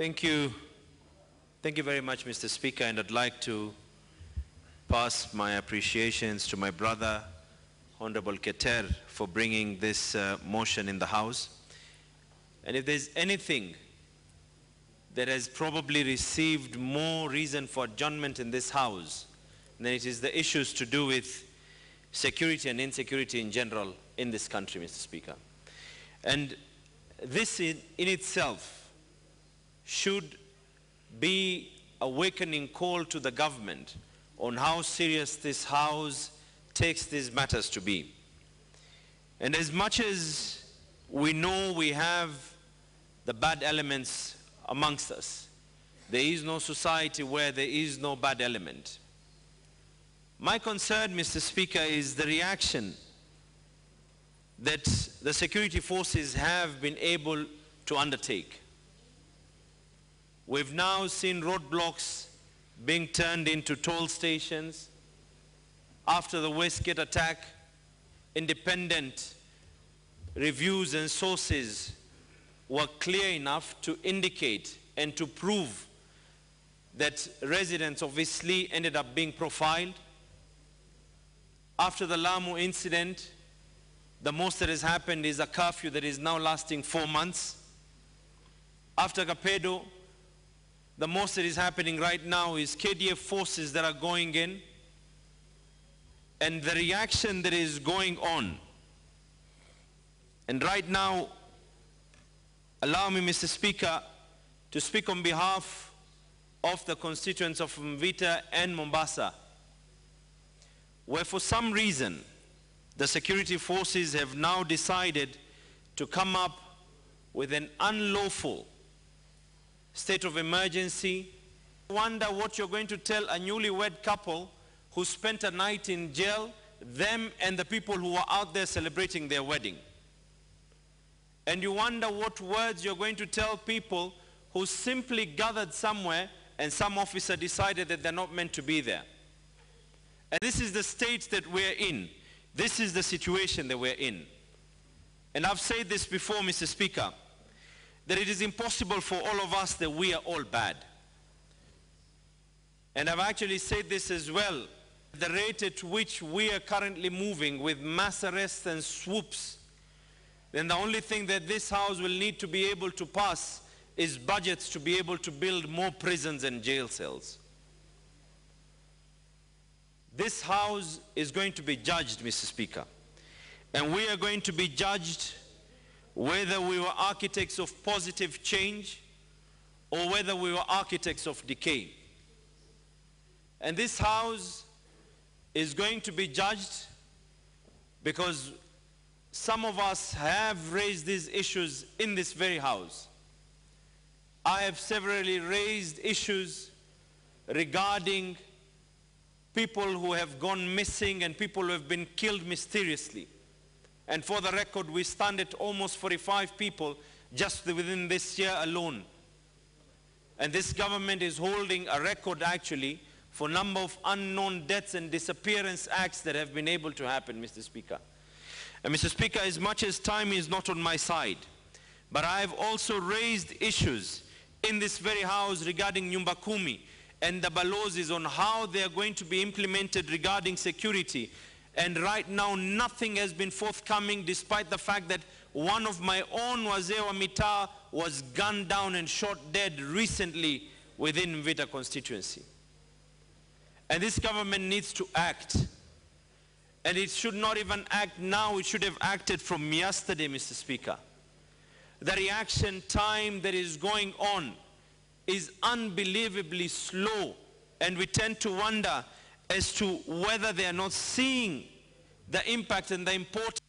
Thank you. Thank you very much, Mr. Speaker, and I'd like to pass my appreciations to my brother, Honorable Keter, for bringing this motion in the House. And if there's anything that has probably received more reason for adjournment in this House, then it is the issues to do with security and insecurity in general in this country, Mr. Speaker. And this in itself should be a awakening call to the government on how serious this House takes these matters to be. And as much as we know we have the bad elements amongst us, there is no society where there is no bad element. My concern, Mr. Speaker, is the reaction that the security forces have been able to undertake. We've now seen roadblocks being turned into toll stations. After the Westgate attack, independent reviews and sources were clear enough to indicate and to prove that residents of Eastleigh ended up being profiled. After the Lamu incident, the most that has happened is a curfew that is now lasting 4 months. After Kapedo, the most that is happening right now is KDF forces that are going in. And the reaction that is going on. And right now, allow me, Mr. Speaker, to speak on behalf of the constituents of Mvita and Mombasa, where for some reason, the security forces have now decided to come up with an unlawful state of emergency. I wonder what you're going to tell a newlywed couple who spent a night in jail, them and the people who were out there celebrating their wedding. And you wonder what words you're going to tell people who simply gathered somewhere and some officer decided that they're not meant to be there. And this is the state that we're in. This is the situation that we're in. And I've said this before, Mr. Speaker, that it is impossible for all of us that we are all bad. And I've actually said this as well. The rate at which we are currently moving with mass arrests and swoops, then the only thing that this House will need to be able to pass is budgets to be able to build more prisons and jail cells. This House is going to be judged, Mr. Speaker. And we are going to be judged whether we were architects of positive change or whether we were architects of decay. And this House is going to be judged because some of us have raised these issues in this very House. I have severally raised issues regarding people who have gone missing and people who have been killed mysteriously. And for the record, we stand at almost 45 people just within this year alone. And this government is holding a record actually for number of unknown deaths and disappearance acts that have been able to happen, Mr. Speaker. And Mr. Speaker, as much as time is not on my side, but I have also raised issues in this very House regarding Nyumba Kumi and the balozis on how they are going to be implemented regarding security. And right now, nothing has been forthcoming, despite the fact that one of my own wazee wa mitaa was gunned down and shot dead recently within Mvita constituency. And this government needs to act. And it should not even act now, it should have acted from yesterday, Mr. Speaker. The reaction time that is going on is unbelievably slow, and we tend to wonder as to whether they are not seeing the impact and the importance